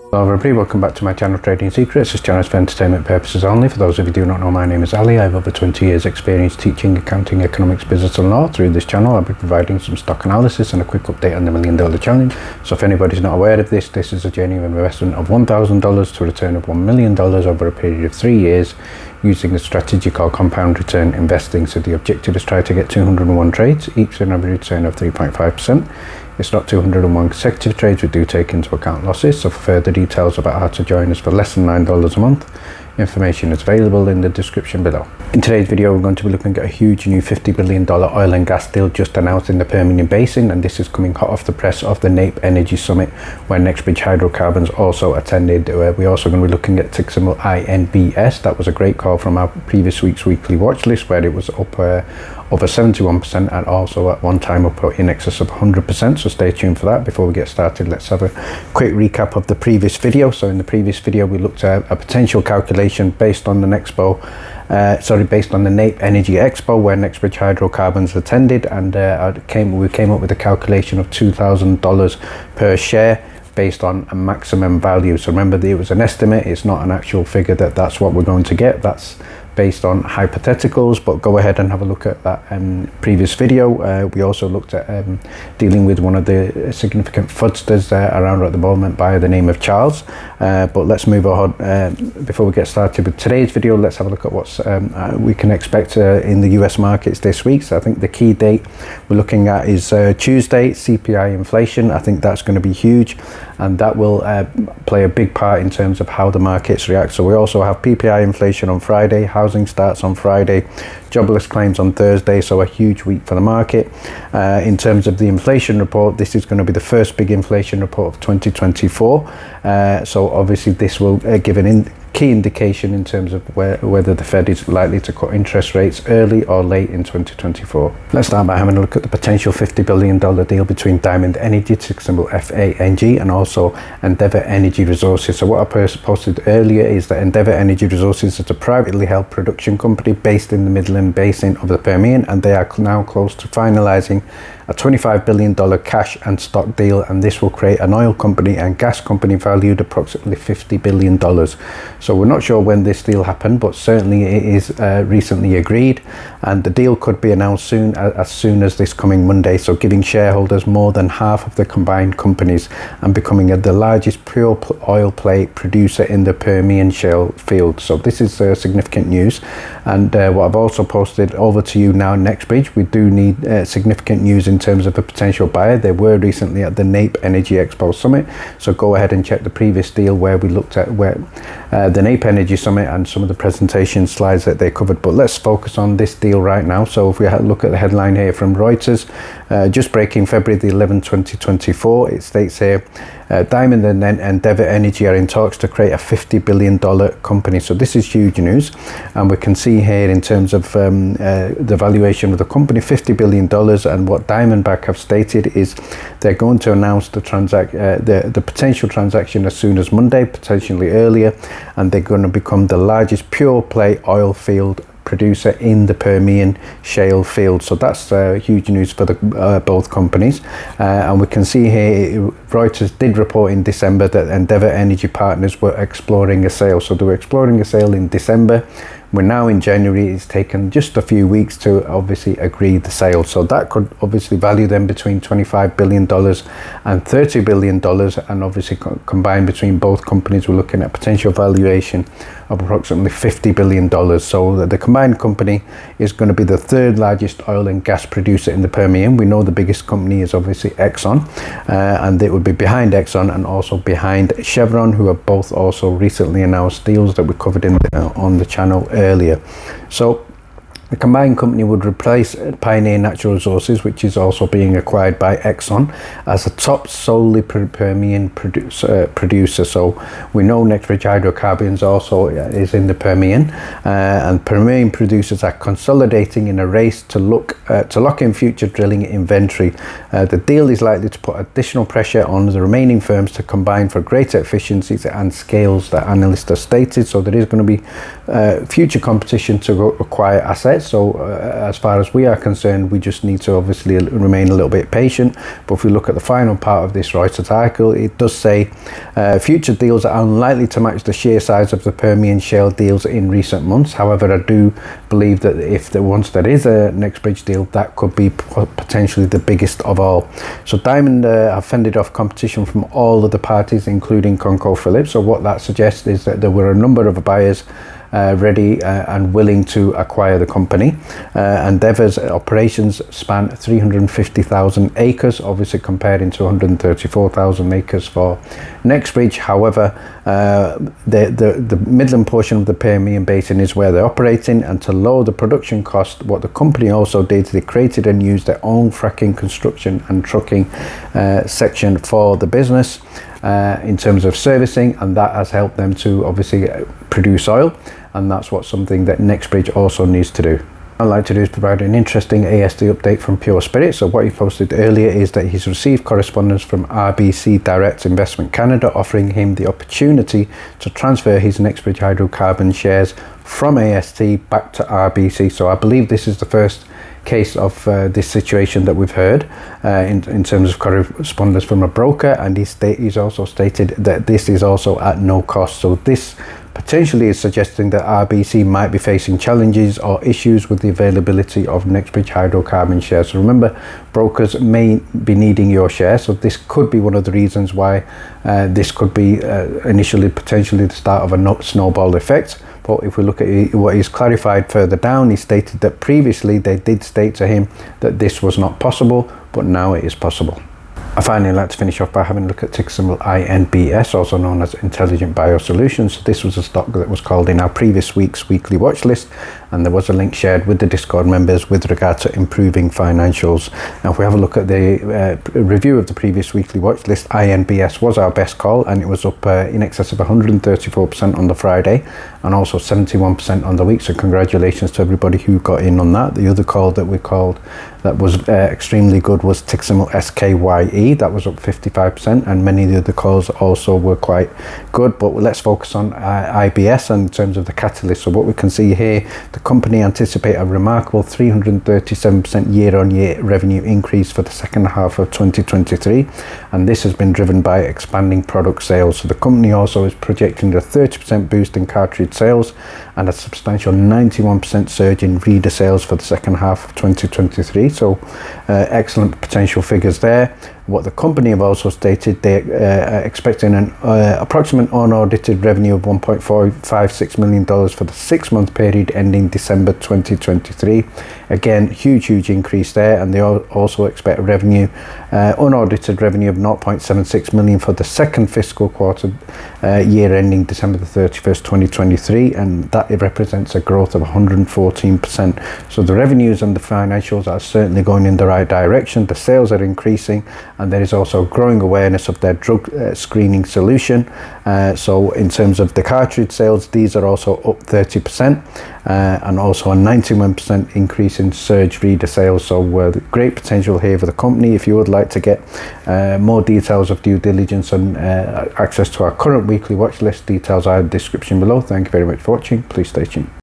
Hello everybody, welcome back to my channel Trading Secrets. This channel is for entertainment purposes only. For those of you who do not know, my name is Ali. I have over 20 years experience teaching accounting, economics, business and law. Through this channel I'll be providing some stock analysis and a quick update on the $1 Million Challenge. So if anybody's not aware of this is a journey of investment of $1,000 to a return of $1 million over a period of 3 years using a strategy called compound return investing. So the objective is try to get 201 trades, each with an average return of 3.5%. It's not 201 consecutive trades, we do take into account losses. So for further details about how to join us for less than $9 a month, information is available in the description below. In today's video we're going to be looking at a huge new $50 billion oil and gas deal just announced in the Permian Basin, and this is coming hot off the press of the NAPE Energy Summit where NextBridge Hydrocarbons also attended. We're also going to be looking at tick symbol INBS. That was a great call from our previous week's weekly watch list where it was up over 71% and also at one time up in excess of 100%, so stay tuned for that. Before we get started, let's have a quick recap of the previous video. So in the previous video we looked at a potential calculation based on the based on the NAPE Energy Expo where NextBridge Hydrocarbons attended, and we came up with a calculation of $2,000 per share based on a maximum value. So remember, it was an estimate, it's not an actual figure that's what we're going to get. That's based on hypotheticals, but go ahead and have a look at that previous video. We also looked at dealing with one of the significant fraudsters around at the moment by the name of Charles. But let's move on. Before we get started with today's video, let's have a look at what's we can expect in the US markets this week. So I think the key date we're looking at is Tuesday, CPI inflation. I think that's going to be huge, and that will play a big part in terms of how the markets react. So we also have PPI inflation on Friday, housing starts on Friday, jobless claims on Thursday, so a huge week for the market. In terms of the inflation report, this is going to be the first big inflation report of 2024. So obviously this will give an key indication in terms of whether the Fed is likely to cut interest rates early or late in 2024. Let's start by having a look at the potential $50 billion deal between Diamond Energy, ticker symbol FANG, and also Endeavour Energy Resources. So what I posted earlier is that Endeavour Energy Resources is a privately held production company based in the Midland Basin of the Permian, and they are now close to finalizing a $25 billion cash and stock deal, and this will create an oil company and gas company valued approximately $50 billion. So we're not sure when this deal happened, but certainly it is recently agreed, and the deal could be announced as soon as this coming Monday, so giving shareholders more than half of the combined companies and becoming the largest pure oil play producer in the Permian shale field. So this is significant news, and what I've also posted over to you now, NextBridge, we do need significant news in terms of a potential buyer. They were recently at the NAPE Energy Expo Summit, so go ahead and check the previous deal where we looked at the NAPE Energy Summit and some of the presentation slides that they covered. But let's focus on this deal right now. So if we look at the headline here from Reuters, just breaking February the 11th 2024, it states here, Diamond and Endeavour Energy are in talks to create a $50 billion company. So this is huge news, and we can see here in terms of the valuation of the company, $50 billion, and what Diamondback have stated is they're going to announce the potential transaction as soon as Monday, potentially earlier, and they're going to become the largest pure play oil field producer in the Permian shale field. So that's huge news for both companies, and we can see here Reuters did report in December that Endeavour Energy Partners were exploring a sale. So they were exploring a sale in December. We're now in January. It's taken just a few weeks to obviously agree the sale. So that could obviously value them between $25 billion and $30 billion. And obviously combined between both companies, we're looking at potential valuation of approximately $50 billion. So the combined company is going to be the third largest oil and gas producer in the Permian. We know the biggest company is obviously Exxon, and it would be behind Exxon and also behind Chevron, who have both also recently announced deals that we covered on the channel earlier. So the combined company would replace Pioneer Natural Resources, which is also being acquired by Exxon, as a top solely Permian producer. So we know NextBridge Hydrocarbons also is in the Permian, and Permian producers are consolidating in a race to lock in future drilling inventory. The deal is likely to put additional pressure on the remaining firms to combine for greater efficiencies and scales that analysts have stated. So there is going to be future competition to acquire assets. So as far as we are concerned, we just need to obviously remain a little bit patient. But if we look at the final part of this Reuters article, it does say future deals are unlikely to match the sheer size of the Permian shale deals in recent months. However, I do believe that once there is a NextBridge deal, that could be potentially the biggest of all. So Diamond have fended off competition from all of the parties, including ConocoPhillips. So what that suggests is that there were a number of buyers ready and willing to acquire the company. Endeavour's operations span 350,000 acres, obviously comparing to 134,000 acres for NextBridge. However, the Midland portion of the Permian Basin is where they're operating, and to lower the production cost, what the company also did, they created and used their own fracking, construction and trucking section for the business in terms of servicing, and that has helped them to obviously produce oil, and that's something that NextBridge also needs to do. I'd like to do is provide an interesting ASD update from Pure Spirit. So what he posted earlier is that he's received correspondence from RBC Direct Investment Canada offering him the opportunity to transfer his NextBridge hydrocarbon shares from AST back to RBC. So I believe this is the first case of this situation that we've heard in terms of correspondence from a broker, and he's also stated that this is also at no cost. So this potentially is suggesting that RBC might be facing challenges or issues with the availability of NextBridge hydrocarbon shares. So remember, brokers may be needing your shares, so this could be one of the reasons why this could be initially potentially the start of a snowball effect. But if we look at what he's clarified further down, he stated that previously they did state to him that this was not possible, but now it is possible. I finally like to finish off by having a look at ticker symbol INBS, also known as Intelligent Bio Solutions. This was a stock that was called in our previous week's weekly watch list, and there was a link shared with the Discord members with regard to improving financials. Now if we have a look at the review of the previous weekly watch list, INBS was our best call, and it was up in excess of 134% on the Friday and also 71% on the week, so congratulations to everybody who got in on that. The other call that we called that was extremely good was ticker symbol SKYE. That was up 55%, and many of the other calls also were quite good. But let's focus on IBS and in terms of the catalyst. So what we can see here, the company anticipate a remarkable 337% year-on-year revenue increase for the second half of 2023, and this has been driven by expanding product sales. So the company also is projecting a 30% boost in cartridge sales and a substantial 91% surge in reader sales for the second half of 2023. So excellent potential figures there. What the company have also stated, they are expecting an approximate unaudited revenue of $1.456 million for the 6-month period ending December 2023. Again, huge increase there, and they also expect a revenue, unaudited revenue of $0.76 million for the second fiscal quarter year ending December the 31st, 2023, and that it represents a growth of 114%. So the revenues and the financials are certainly going in the right direction. The sales are increasing, and there is also growing awareness of their drug screening solution. So in terms of the cartridge sales, these are also up 30%, and also a 91% increase in surge reader sales. So great potential here for the company. If you would like to get more details of due diligence and access to our current weekly watch list, details are in the description below. Thank you very much for watching. Please stay tuned.